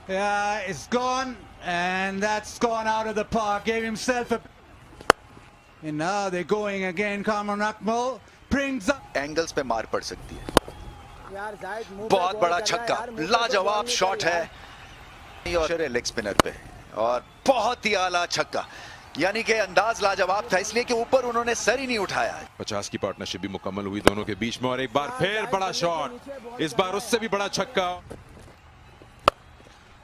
Yeah, it's gone, and that's gone out of the park. Gave himself a... And now they're going again. Kamran Akmal brings up... angles पे मार पड़ सकती है. बहुत बड़ा छक्का, लाजवाब शॉट है और लेग स्पिनर पे, और बहुत ही आला छक्का. यानी कि अंदाज लाजवाब था, इसलिए कि ऊपर उन्होंने सर ही नहीं उठाया. 50 की पार्टनरशिप भी मुकम्मल हुई दोनों के बीच में, और एक बार फिर बड़ा शॉट, इस बार उससे भी बड़ा छक्का.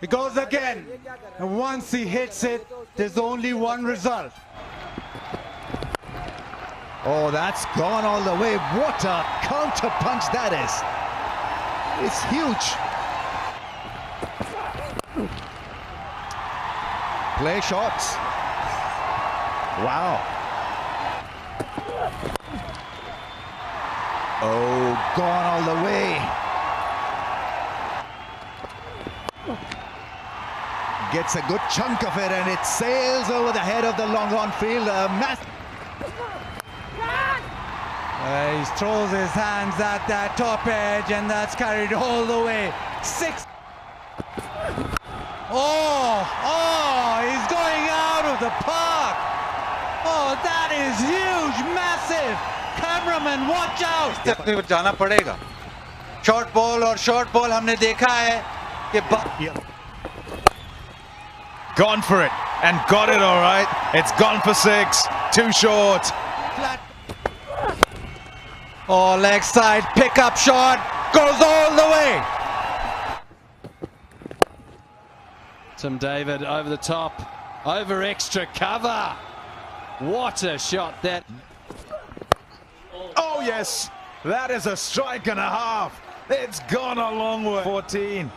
He goes again, and once he hits it, there's only one result. Oh, that's gone all the way. What a counter punch that is. It's huge. Play shots. Wow. Oh, gone all the way. Gets a good chunk of it, and it sails over the head of the long on field. He throws his hands at that top edge, and that's carried all the way. 6. Oh, he's going out of the park. Oh, that is huge, massive. Cameraman, watch out. जाना पड़ेगा. Short ball और short ball हमने देखा है कि gone for it and got it all right. It's gone for 6. Too short. Flat. Oh, leg side, pick up shot, goes all the way. Tim David over the top, over extra cover. What a shot that. Oh yes, that is a strike and a half. It's gone a long way. 14.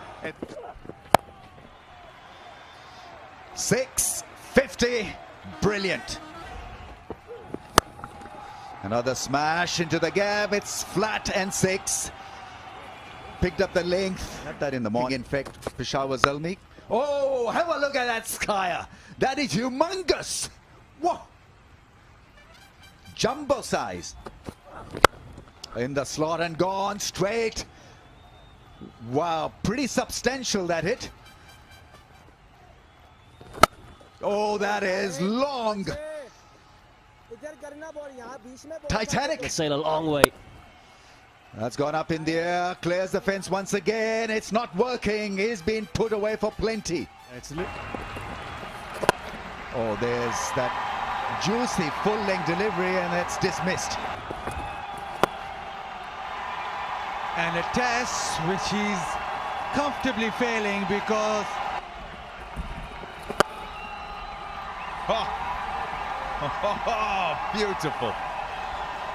650. Brilliant. Another smash into the gap. It's flat and 6. Picked up the length. Had that in the morning. In fact, Peshawar Zalmi. Oh, have a look at that skyer. That is humongous. Whoa. Jumbo size. In the slot and gone straight. Wow, pretty substantial that hit. Oh, that is long. Titanic. It's sailed a long way. That's gone up in the air, clears the fence once again. It's not working. He's been put away for plenty. Oh, there's that juicy full-length delivery, and it's dismissed. And a test which he's comfortably failing because... Oh, beautiful.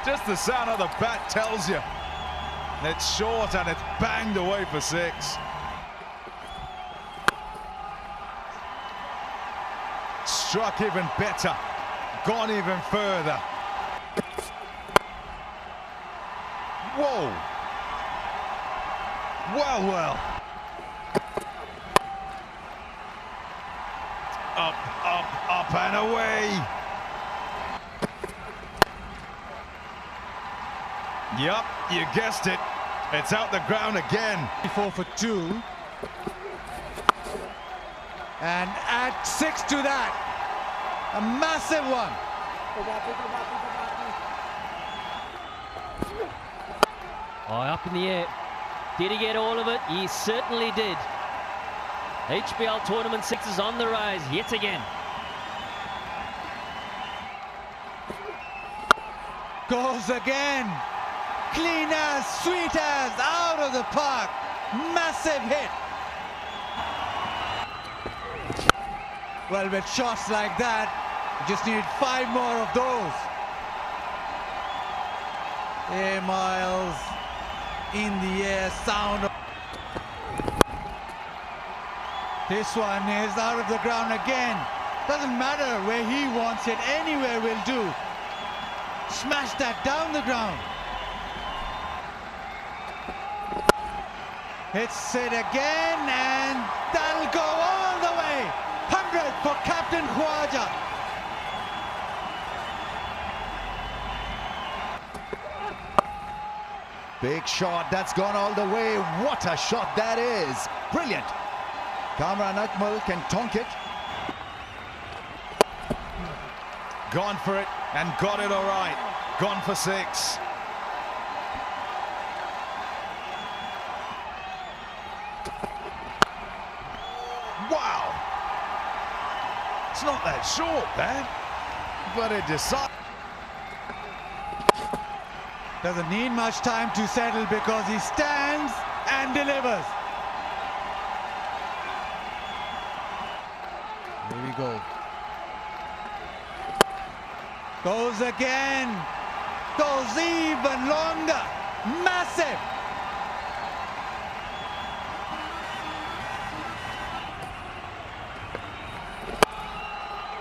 Just the sound of the bat tells you. It's short and it's banged away for 6. Struck even better. Gone even further. Whoa. Well. Up and away. Yup, you guessed it. It's out the ground again. 4 for 2. And add 6 to that. A massive one. Oh, up in the air. Did he get all of it? He certainly did. HBL Tournament 6 is on the rise yet again. Goes again. Clean as, sweet as, out of the park. Massive hit. Well, with shots like that, you just need 5 more of those. Miles in the air, sound. This one is out of the ground again. Doesn't matter where he wants it, anywhere will do. Smash that down the ground. Hits it again, and that'll go all the way. 100 for Captain Khwaja. Big shot, that's gone all the way. What a shot that is. Brilliant. Kamran Akmal can tonk it. Gone for it and got it all right. Gone for 6. Wow. It's not that short, man. But it decides. Doesn't need much time to settle because he stands and delivers. Here we go. Goes again. Goes even longer. Massive.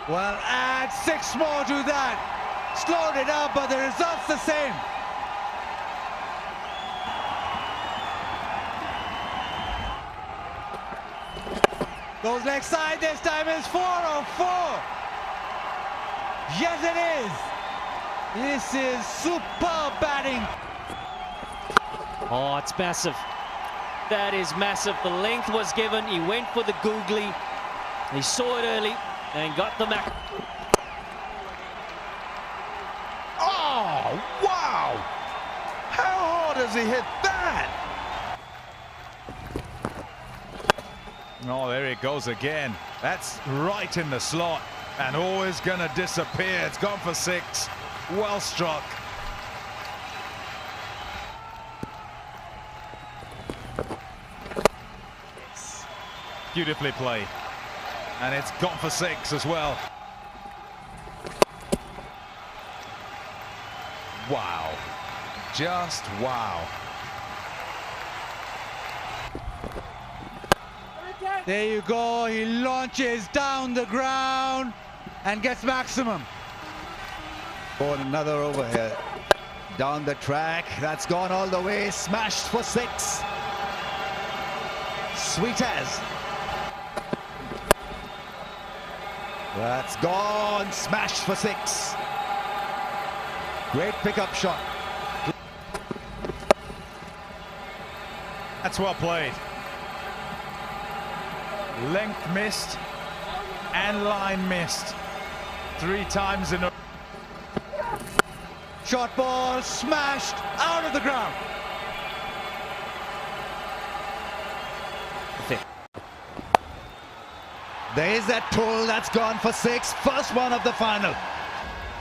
Well, add 6 more to that. Slowed it up, but the result's the same. Goes leg side, this time is 4 or 4. Yes, it is. This is superb batting. Oh, it's massive. That is massive. The length was given. He went for the googly. He saw it early and got the back. Oh, wow! How hard has he hit that? Oh, there it goes again. That's right in the slot and always gonna disappear. It's gone for 6. Well struck. Beautifully played. And it's gone for 6 as well. Wow. Just wow. There you go. He launches down the ground and gets maximum. Oh, another over here. Down the track. That's gone all the way. Smashed for 6. Sweet as. That's gone. Smashed for 6. Great pickup shot. That's well played. Length missed and line missed. 3 times in a... Short ball smashed out of the ground. There's that pull. That's gone for 6. First one of the final.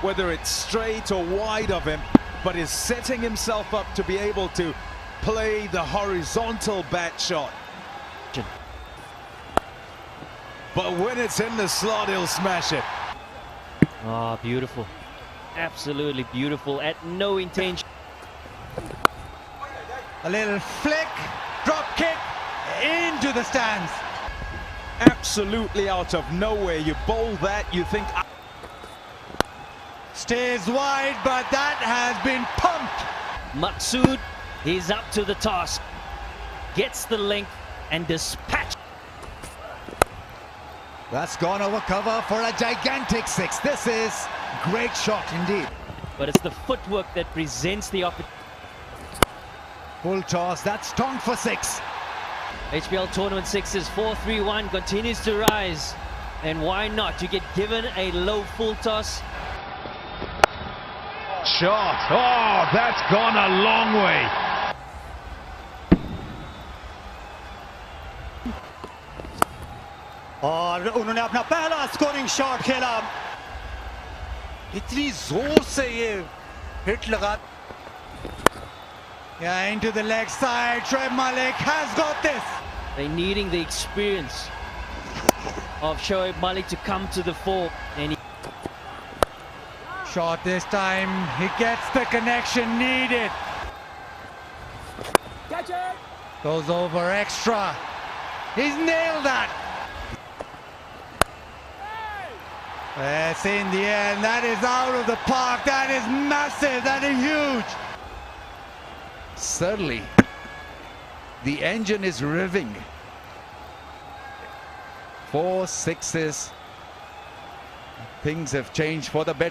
Whether it's straight or wide of him, but is setting himself up to be able to play the horizontal bat shot. But when it's in the slot, he'll smash it. Oh, beautiful. Absolutely beautiful. At no intention. A little flick, drop kick into the stands. Absolutely out of nowhere. You bowl that, you think... Stays wide, but that has been pumped. Maqsood, he's up to the task. Gets the length and dispatch. That's gone over cover for a gigantic 6. This is great shot indeed. But it's the footwork that presents the opportunity. Full toss. That's tonked for 6. HBL Tournament 6's 4-3-1 continues to rise. And why not? You get given a low full toss. Shot. Oh, that's gone a long way. और उन्होंने अपना पहला scoring shot खेला. इतनी जोर से ये hit लगा. Yeah, into the leg side. Trev Malik has got this. They're needing the experience of Shoaib Malik to come to the fore. And Shot this time. He gets the connection needed. Catch it. Goes over extra. He's nailed that. That's in the air, and that is out of the park. That is massive. That is huge. Certainly, the engine is revving. 4 6s. Things have changed for the better.